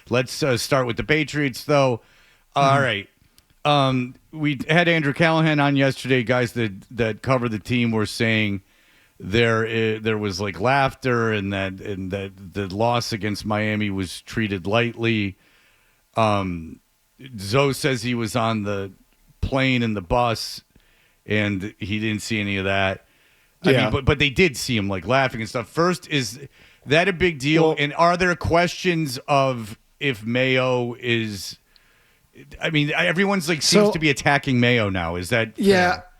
Let's start with the Patriots, though. All right. We had Andrew Callahan on yesterday. Guys that cover the team were saying there was like laughter and that the loss against Miami was treated lightly. Zoe says he was on the plane and the bus and he didn't see any of that. Yeah. I mean, but they did see him like laughing and stuff. First, is that a big deal? Well, and are there questions of if Mayo is? I mean, everyone's like seems to be attacking Mayo now. Is that yeah? fair?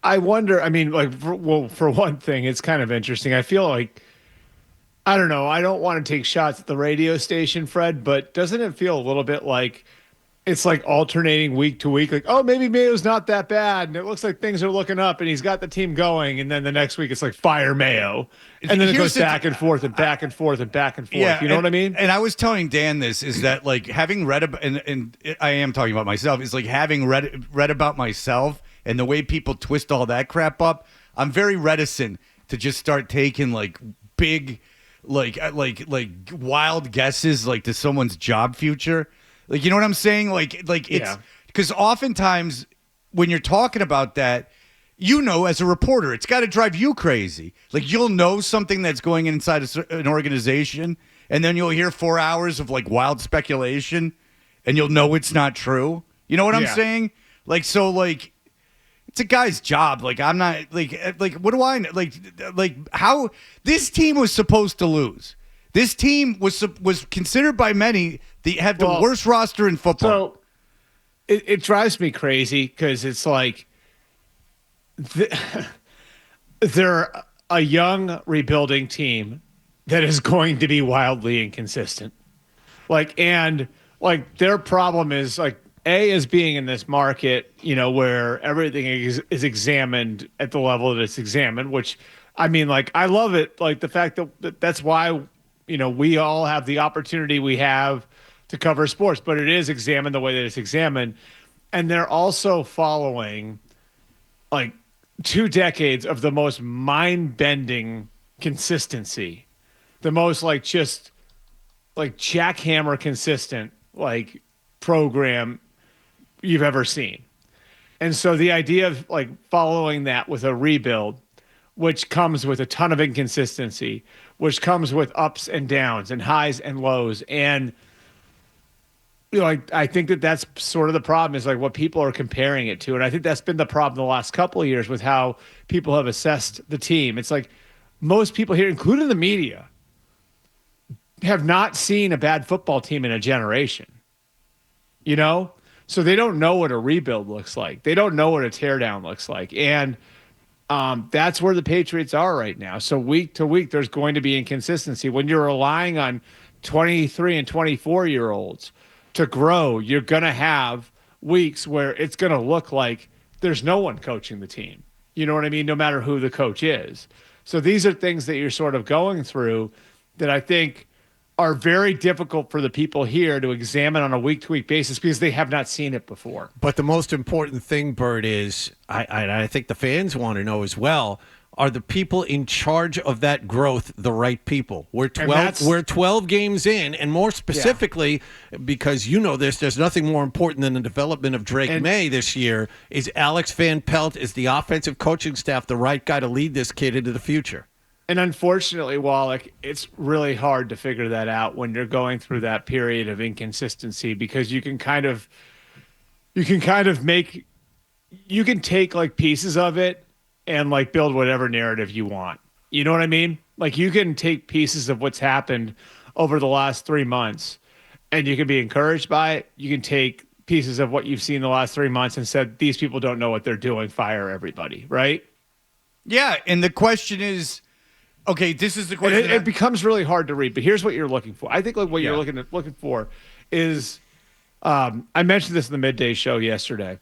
I wonder. I mean, like, for one thing, it's kind of interesting. I feel like I don't know. I don't want to take shots at the radio station, Fred, but doesn't it feel a little bit like it's like alternating week to week? Like, oh, maybe Mayo's not that bad, and it looks like things are looking up, and he's got the team going, and then the next week it's like fire Mayo, and then it goes back and forth and back and forth and back and forth. Yeah, You know what I mean? And I was telling Dan this is that like having read about, and I am talking about myself, is like having read about myself and the way people twist all that crap up. I'm very reticent to just start taking like big, like wild guesses like to someone's job future. Like, you know what I'm saying? Like it's because oftentimes when you're talking about that, you know, as a reporter, it's got to drive you crazy. Like, you'll know something that's going inside an organization, and then you'll hear 4 hours of like wild speculation, and you'll know it's not true. You know what I'm saying? Like, so like, it's a guy's job. Like, I'm not like what do I know? Like how this team was supposed to lose. This team was considered by many have the worst roster in football. So it drives me crazy because it's like they're a young rebuilding team that is going to be wildly inconsistent. And their problem is like is being in this market, you know, where everything is examined at the level that it's examined, which I mean, like, I love it. Like the fact that that's why, you know, we all have the opportunity we have to cover sports, but it is examined the way that it's examined. And they're also following like 2 decades of the most mind-bending consistency, the most like just like jackhammer consistent like program you've ever seen. And so the idea of like following that with a rebuild, which comes with a ton of inconsistency, which comes with ups and downs and highs and lows. And, you know, I think that's sort of the problem is like what people are comparing it to. And I think that's been the problem the last couple of years with how people have assessed the team. It's like most people here, including the media, have not seen a bad football team in a generation, you know? So they don't know what a rebuild looks like. They don't know what a teardown looks like. And that's where the Patriots are right now. So week to week, there's going to be inconsistency. When you're relying on 23 and 24-year-olds to grow, you're going to have weeks where it's going to look like there's no one coaching the team. You know what I mean? No matter who the coach is. So these are things that you're sort of going through that I think are very difficult for the people here to examine on a week-to-week basis because they have not seen it before. But the most important thing, Bert, is I think the fans want to know as well, are the people in charge of that growth the right people? We're 12 games in, and more specifically, because you know this, there's nothing more important than the development of Drake May this year. Is Alex Van Pelt, is the offensive coaching staff the right guy to lead this kid into the future? And unfortunately, Wallach, it's really hard to figure that out when you're going through that period of inconsistency because you can take like pieces of it and like build whatever narrative you want. You know what I mean? Like you can take pieces of what's happened over the last 3 months and you can be encouraged by it. You can take pieces of what you've seen the last 3 months and said, these people don't know what they're doing. Fire everybody. Right? Yeah. And the question is, okay, this is the question. It becomes really hard to read, but here's what you're looking for. I think like what you're looking for is, I mentioned this in the midday show yesterday.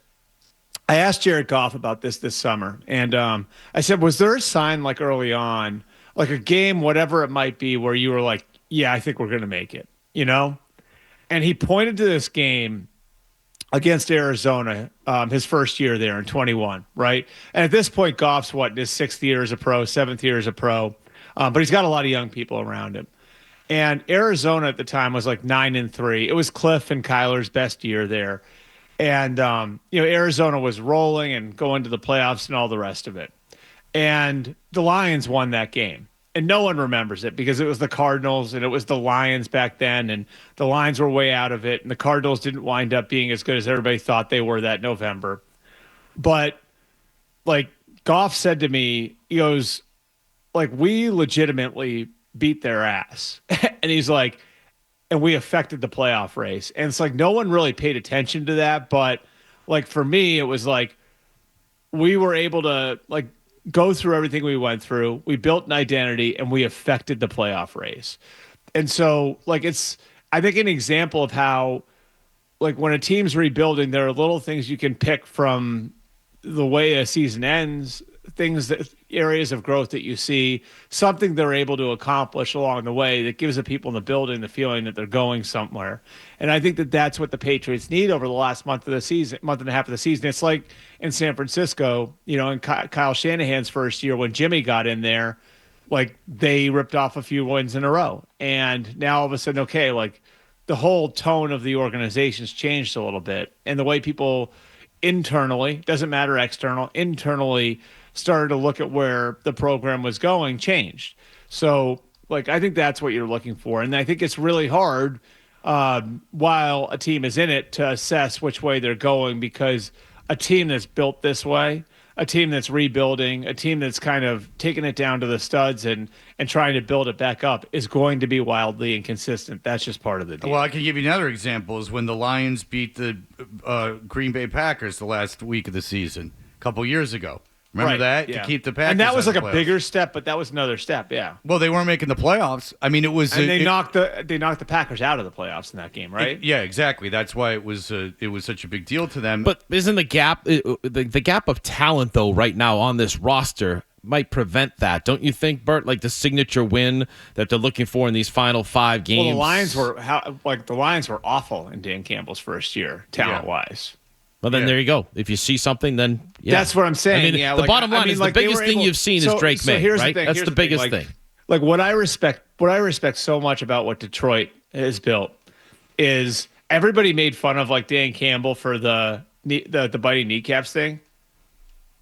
I asked Jerod Goff about this summer, and I said, was there a sign like early on, like a game, whatever it might be, where you were like, yeah, I think we're going to make it, you know? And he pointed to this game against Arizona, his first year there in 21, right? And at this point, Goff's in his 6th year as a pro, 7th year as a pro. But he's got a lot of young people around him. And Arizona at the time was like 9-3. It was Cliff and Kyler's best year there. And, Arizona was rolling and going to the playoffs and all the rest of it. And the Lions won that game. And no one remembers it because it was the Cardinals and it was the Lions back then. And the Lions were way out of it. And the Cardinals didn't wind up being as good as everybody thought they were that November. But, like, Goff said to me, he goes, like, we legitimately beat their ass. And he's like, and we affected the playoff race. And it's like no one really paid attention to that. But like for me, it was like we were able to like go through everything we went through. We built an identity and we affected the playoff race. And so like it's I think an example of how like when a team's rebuilding, there are little things you can pick from the way a season ends, things that areas of growth that you see, something they're able to accomplish along the way that gives the people in the building the feeling that they're going somewhere. And I think that that's what the Patriots need over the last month and a half of the season. It's like in San Francisco, in Kyle Shanahan's first year when Jimmy got in there, like they ripped off a few wins in a row. And now all of a sudden, okay, like the whole tone of the organization's changed a little bit. And the way people internally, doesn't matter external, internally started to look at where the program was going changed. So, like, I think that's what you're looking for. And I think it's really hard while a team is in it to assess which way they're going because a team that's built this way, a team that's rebuilding, a team that's kind of taking it down to the studs and trying to build it back up is going to be wildly inconsistent. That's just part of the deal. Well, I can give you another example is when the Lions beat the Green Bay Packers the last week of the season a couple years ago. Remember that? Yeah. To keep the Packers and that was like out of a the bigger step, but that was another step, yeah. Well, they weren't making the playoffs. I mean, it was... And they knocked the Packers out of the playoffs in that game, right? Yeah, exactly. That's why it was such a big deal to them. But isn't the gap the gap of talent, though, right now on this roster might prevent that? Don't you think, Bert? Like the signature win that they're looking for in these final 5 games? Well, the Lions were awful in Dan Campbell's first year, talent-wise. Well, then there you go. If you see something, then yeah. That's what I'm saying. I mean, the bottom line is the biggest thing you've seen is Drake May, right? That's the biggest thing. Like what I respect so much about what Detroit has built is everybody made fun of like Dan Campbell for the biting kneecaps thing.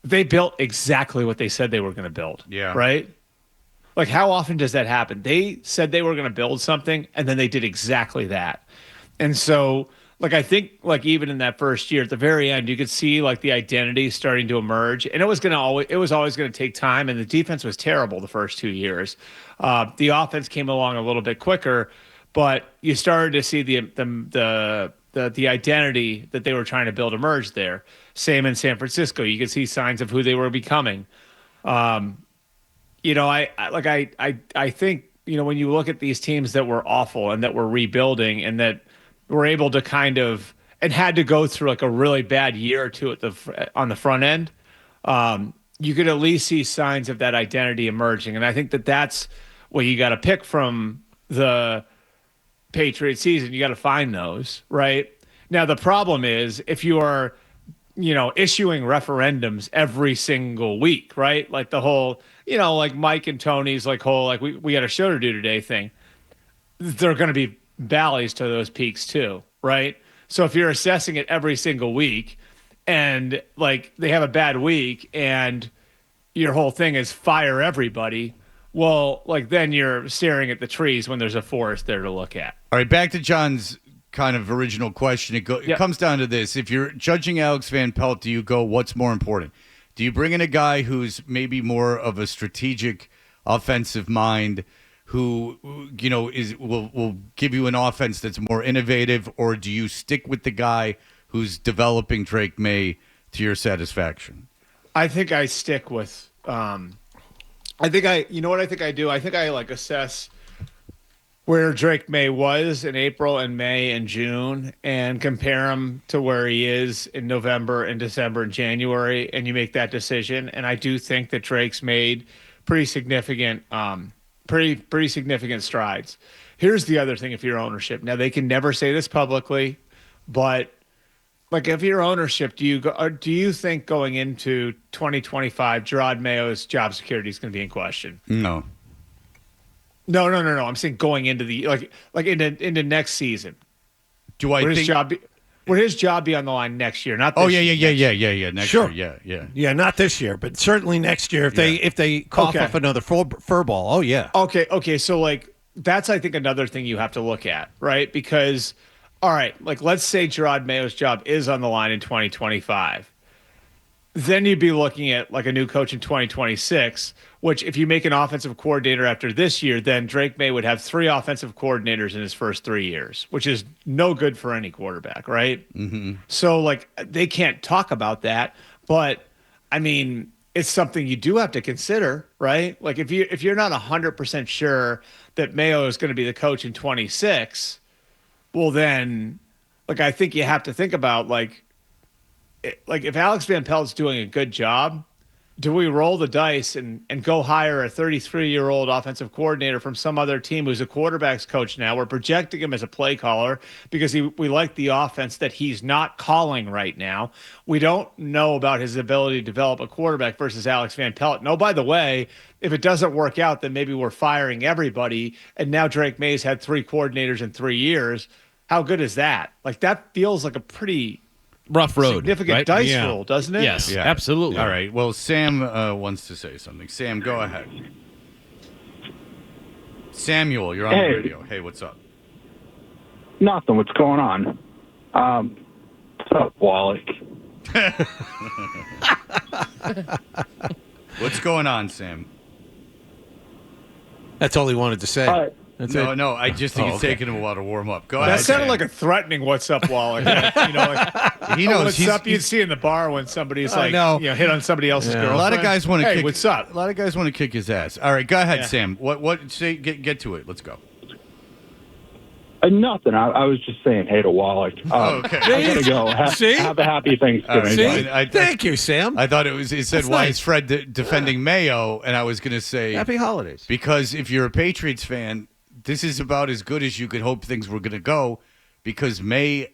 They built exactly what they said they were going to build. Yeah. Right? Like how often does that happen? They said they were going to build something and then they did exactly that. And so like, I think, like, even in that first year, at the very end, you could see, like, the identity starting to emerge. And it was always going to take time. And the defense was terrible the first 2 years. The offense came along a little bit quicker, but you started to see the identity that they were trying to build emerge there. Same in San Francisco. You could see signs of who they were becoming. I think, when you look at these teams that were awful and that were rebuilding and that were able to kind of and had to go through like a really bad year or two on the front end, you could at least see signs of that identity emerging. And I think that that's what you got to pick from the Patriots season. You got to find those, right? Now, the problem is if you are, issuing referendums every single week, right? Like the whole, like Mike and Tony's like whole, like we got a show to do today thing. They're going to be valleys to those peaks too, right? So if you're assessing it every single week and like they have a bad week and your whole thing is fire everybody, well, like then you're staring at the trees when there's a forest there to look at. All right, back to John's kind of original question. It comes down to this. If you're judging Alex Van Pelt, do you go, what's more important? Do you bring in a guy who's maybe more of a strategic offensive mind who, will give you an offense that's more innovative, or do you stick with the guy who's developing Drake May to your satisfaction? I think I stick with I think I do? I think I like assess where Drake May was in April and May and June and compare him to where he is in November and December and January, and you make that decision. And I do think that Drake's made pretty significant strides. Here's the other thing: if you're ownership, now they can never say this publicly, but like if you're ownership, do you think going into 2025, Jerod Mayo's job security is going to be in question? No. No. I'm saying going into the like into next season. Do I think? Would his job be on the line next year? Not this Oh yeah. year, Next Sure. year, yeah. Yeah, not this year, but certainly next year if they cough Okay. up another fur ball. Oh yeah. Okay. So like that's I think another thing you have to look at, right? Because all right, like let's say Jerod Mayo's job is on the line in 2025. Then you'd be looking at like a new coach in 2026, which if you make an offensive coordinator after this year, then Drake May would have 3 offensive coordinators in his first 3 years, which is no good for any quarterback, right? Mm-hmm. So like they can't talk about that, but I mean, it's something you do have to consider, right? Like if you're not 100% sure that Mayo is going to be the coach in 26, well then like I think you have to think about like if Alex Van Pelt's doing a good job, do we roll the dice and go hire a 33-year-old offensive coordinator from some other team who's a quarterback's coach now? We're projecting him as a play caller because we like the offense that he's not calling right now. We don't know about his ability to develop a quarterback versus Alex Van Pelt. No, by the way, if it doesn't work out, then maybe we're firing everybody. And now Drake May's had 3 coordinators in 3 years. How good is that? Like that feels like a pretty rough road, significant right? dice roll, doesn't it? Yes, Yeah. absolutely. All right. Well, Sam wants to say something. Sam, go ahead. Samuel, you're on the radio. Hey, what's up? Nothing. What's going on? What's up, Wallach? What's going on, Sam? That's all he wanted to say. That's it. No. I just think it's taking him a while to warm up. Go ahead. That sounded Sam. like a threatening "What's up, Wallach?" Like, He knows. What's up? You'd see in the bar when somebody's like, know. hit on somebody else's girlfriend. A lot of guys want to Hey, kick. what's up? A lot of guys want to kick his ass. All right, go ahead, Yeah. Sam. What? Say, get to it. Let's go. Nothing. I was just saying hey to Wallach. Okay. I gotta go. See? Have a happy Thanksgiving. See? I- Thank you, Sam. I thought it was. It said, That's "Why nice. is Fred defending Mayo?" And I was going to say, Happy holidays. because if you're a Patriots fan, this is about as good as you could hope things were going to go, because May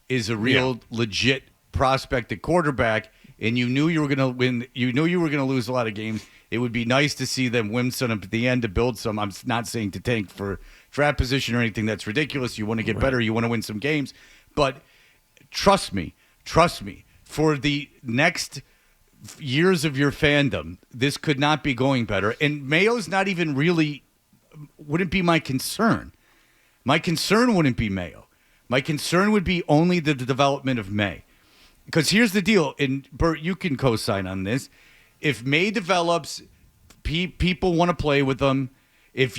is a real legit prospect at quarterback, and you knew you were going to win. You knew you were going to lose a lot of games. It would be nice to see them win some at the end to build some. I'm not saying to tank for draft position or anything that's ridiculous. You want to get better. You want to win some games. But trust me, for the next years of your fandom, this could not be going better. And Mayo's not even really wouldn't be my concern. My concern wouldn't be Mayo. My concern would be only the development of May. Because here's the deal, and Bert, you can co-sign on this. If May develops, people want to play with them. If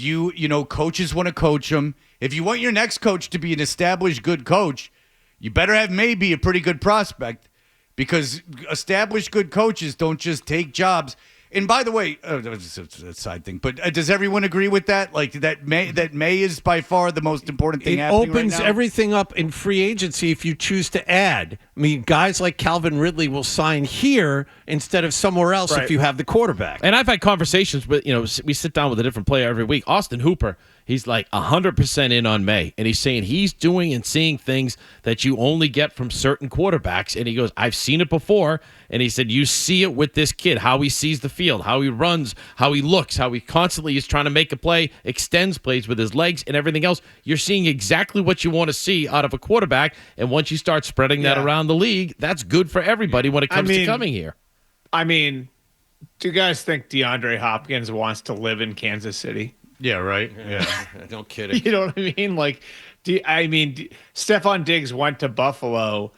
coaches want to coach them. If you want your next coach to be an established good coach, you better have May be a pretty good prospect, because established good coaches don't just take jobs. And by the way, that's a side thing, but does everyone agree with that? Like that May is by far the most important thing It happening opens right now? everything up in free agency if you choose to add. I mean, guys like Calvin Ridley will sign here instead of somewhere else Right. if you have the quarterback. And I've had conversations with, we sit down with a different player every week. Austin Hooper, he's like 100% in on May. And he's saying he's doing and seeing things that you only get from certain quarterbacks. And he goes, I've seen it before. And he said, you see it with this kid, how he sees the field, how he runs, how he looks, how he constantly is trying to make a play, extends plays with his legs and everything else. You're seeing exactly what you want to see out of a quarterback. And once you start spreading that around the league, that's good for everybody when it comes to coming here. I mean, do you guys think DeAndre Hopkins wants to live in Kansas City? Yeah, right. Yeah. Don't kid it. You know what I mean? Like, Stephon Diggs went to Buffalo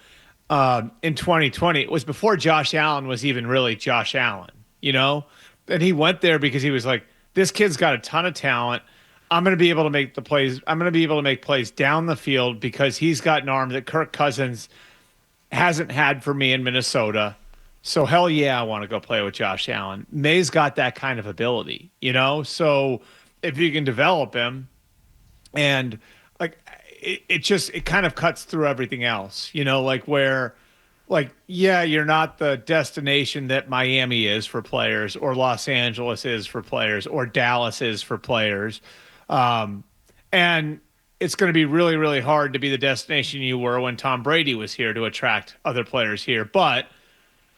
in 2020. It was before Josh Allen was even really Josh Allen, And he went there because he was like, this kid's got a ton of talent. I'm going to be able to make the plays. I'm going to be able to make plays down the field because he's got an arm that Kirk Cousins hasn't had for me in Minnesota. So hell yeah, I want to go play with Josh Allen. May's got that kind of ability, So if you can develop him, and like it kind of cuts through everything else, you're not the destination that Miami is for players, or Los Angeles is for players, or Dallas is for players, and it's going to be really, really hard to be the destination you were when Tom Brady was here to attract other players here. But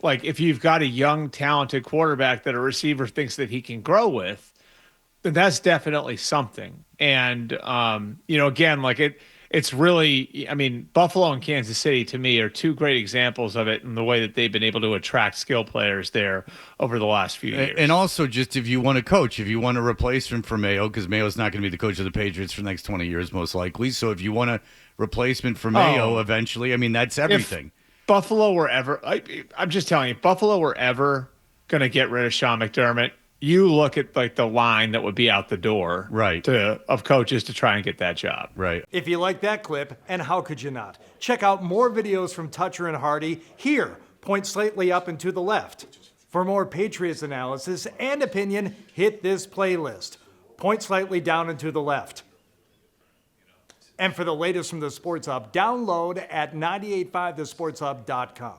like, if you've got a young, talented quarterback that a receiver thinks that he can grow with, that's definitely something. And again, like it's really, I mean, Buffalo and Kansas City to me are two great examples of it in the way that they've been able to attract skill players there over the last few years. And also, just if you want to coach, if you want a replacement for Mayo, because Mayo's not going to be the coach of the Patriots for the next 20 years, most likely. So if you want a replacement for Mayo eventually, I mean, that's everything. If Buffalo were ever, I'm just telling you, if Buffalo were ever going to get rid of Sean McDermott, you look at like the line that would be out the door, right, of coaches to try and get that job. Right. If you like that clip, and how could you not? Check out more videos from Toucher and Hardy here. Point slightly up and to the left. For more Patriots analysis and opinion, hit this playlist. Point slightly down and to the left. And for the latest from the Sports Hub, download at 985thesportshub.com.